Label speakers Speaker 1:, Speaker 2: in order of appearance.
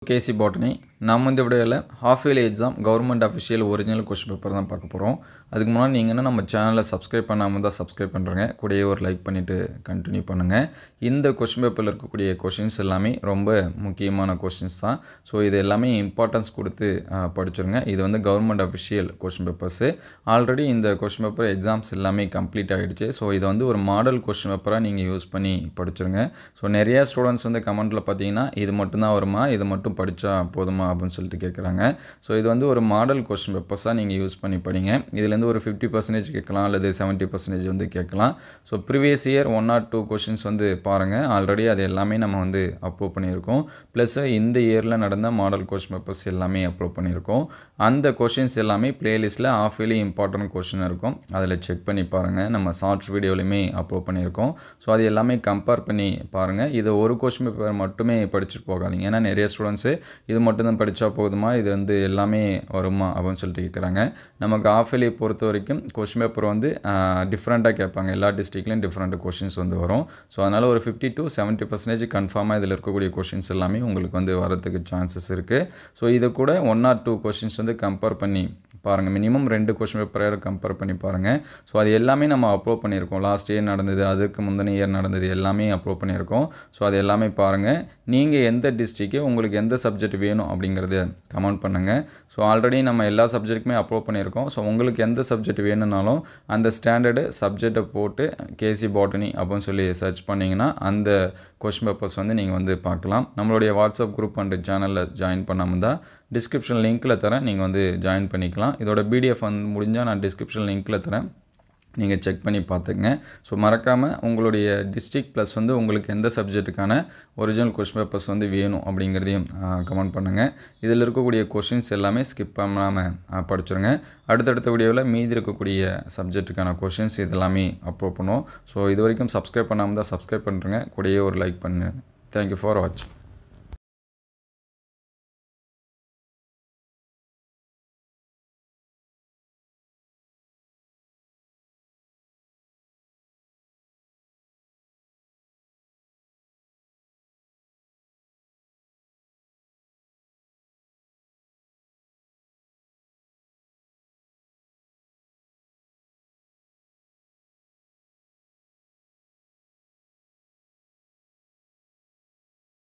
Speaker 1: கேசி botany நம்ம இந்த வீடியோவில் half yearly exam government official original question paper தான் பார்க்க போகிறோம். அதுக்கு முன்னாடி நீங்கள் என்ன நம்ம சேனலை சப்ஸ்கிரைப் பண்ணாமல் தான் சப்ஸ்கிரைப் பண்ணுறேங்க, கூடயே ஒரு லைக் பண்ணிவிட்டு கண்டினியூ பண்ணுங்கள். இந்த கொஸ்டின் பேப்பரில் இருக்கக்கூடிய கொஷின்ஸ் எல்லாமே ரொம்ப முக்கியமான கொஷின்ஸ் தான். ஸோ இது எல்லாமே இம்பார்ட்டன்ஸ் கொடுத்து படிச்சுருங்க. இது வந்து government official question papers. Already இந்த கொஸ்டின் பேப்பர் எக்ஸாம்ஸ் எல்லாமே கம்ப்ளீட் ஆகிடுச்சு. ஸோ இதை வந்து ஒரு மாடல் கொஸ்டின் பேப்பராக நீங்கள் யூஸ் பண்ணி படிச்சுருங்க. ஸோ நிறையா ஸ்டூடெண்ட்ஸ் வந்து கமெண்ட்டில் பார்த்தீங்கன்னா இது மட்டும்தான் வருமா, இது மட்டும் படித்தா போதுமா அப்படின்னு சொல்லிட்டு கேட்குறாங்க. ஸோ இது வந்து ஒரு மாடல் கொஸ்டின் பேப்பர்ஸாக நீங்கள் யூஸ் பண்ணி படிங்க. இதுலேருந்து ஒரு 50% கேட்கலாம் அல்லது 70% வந்து கேட்கலாம். So previous year 1 or 2 questions வந்து பாருங்கள். ஆல்ரெடி அது எல்லாமே நம்ம வந்து அப்லோட் பண்ணியிருக்கோம். ப்ளஸ் இந்த இயரில் நடந்த மாடல் கொஸ்டின் பேப்பர்ஸ் எல்லாமே அப்லோட் பண்ணியிருக்கோம். அந்த கொஷின்ஸ் எல்லாமே பிளேலிஸ்ட்டில் ஆஃப் இயர்லி இம்பார்ட்டன்ட் கொஷின் இருக்கும், அதில் செக் பண்ணி பாருங்கள். நம்ம ஷார்ட்ஸ் வீடியோலையுமே அப்லோட் பண்ணியிருக்கோம். ஸோ அது எல்லாமே கம்பேர் பண்ணி பாருங்கள். இது ஒரு கொஸ்டின் பேப்பர் மட்டுமே படிச்சுட்டு போகாதீங்க. ஏன்னா நிறைய ஸ்டூடெண்ட்ஸு இது மட்டும்தான் படித்தா போதுமா, இது வந்து எல்லாமே வருமா அப்படின்னு சொல்லிட்டு கேட்குறாங்க. நமக்கு ஆஃப் இயர்லி பொறுத்த வரைக்கும் கொஸ்டின் பேப்பர் வந்து டிஃப்ரெண்ட்டாக கேட்பாங்க. எல்லா டிஸ்ட்ரிக்ட்லையும் டிஃப்ரெண்ட் கொஷின்ஸ் வந்து வரும். ஸோ அதனால் ஒரு 50 to 70% கன்ஃபார்மாக இதில் இருக்கக்கூடிய கொஷின்ஸ் எல்லாமே உங்களுக்கு வந்து வரதுக்கு சான்சஸ் இருக்குது. ஸோ இதை கூட 1 or 2 கொஷின்ஸ் வந்து கம்பேர் பண்ணி பாருங்கள். மினிமம் 2 கொஸ்டின் பேப்பரை கம்பேர் பண்ணி பாருங்கள். ஸோ அது எல்லாமே நம்ம அப்லோட் பண்ணியிருக்கோம். லாஸ்ட் இயர் நடந்தது, அதுக்கு முந்தின இயர் நடந்தது எல்லாமே அப்லோட் பண்ணியிருக்கோம். ஸோ அது எல்லாமே பாருங்கள். நீங்கள் எந்த டிஸ்ட்ரிக்கு, உங்களுக்கு எந்த சப்ஜெக்ட் வேணும் அப்படிங்கிறத கமெண்ட் பண்ணுங்கள். ஸோ ஆல்ரெடி நம்ம எல்லா சப்ஜெக்ட்டுக்குமே அப்லோட் பண்ணியிருக்கோம். ஸோ உங்களுக்கு எந்த சப்ஜெக்ட் வேணும்னாலும் அந்த ஸ்டாண்டர்டு சப்ஜெக்டை போட்டு கேசி பாட்டனி அப்படின்னு சொல்லி சர்ச் பண்ணிங்கன்னா அந்த கொஸ்டின் பேப்பர்ஸ் வந்து நீங்கள் வந்து பார்க்கலாம். நம்மளுடைய வாட்ஸ்அப் குரூப் அண்ட் சேனலில் ஜாயின் பண்ணாமல் தான் டிஸ்கிரிப்ஷன் லிங்க்கில் தரேன், நீங்கள் வந்து ஜாயின் பண்ணிக்கலாம். இதோட பிடிஎஃப் வந்து முடிஞ்சால் நான் டிஸ்கிரிப்ஷன் லிங்க்கில் தரேன், நீங்கள் செக் பண்ணி பார்த்துங்க. ஸோ மறக்காமல் உங்களுடைய டிஸ்ட்ரிக்ட் ப்ளஸ் வந்து உங்களுக்கு எந்த சப்ஜெக்ட்டுக்கான ஒரிஜினல் கொஸ்டின் பேப்பர்ஸ் வந்து வேணும் அப்படிங்கிறதையும் கமெண்ட் பண்ணுங்கள். இதில் இருக்கக்கூடிய கொஷின்ஸ் எல்லாமே ஸ்கிப் பண்ணாமல் படிச்சுருங்க. அடுத்தடுத்த வீடியோவில் மீதி இருக்கக்கூடிய சப்ஜெக்ட்டுக்கான கொஷின்ஸ் இதெல்லாமே அப்லோட் பண்ணுவோம். ஸோ இது வரைக்கும் சப்ஸ்கிரைப் பண்ணாமல் தான் சப்ஸ்கிரைப் பண்ணுறேங்க, கூடயே ஒரு லைக் பண்ணுங்கள். தேங்க்யூ ஃபார் வாட்சிங்.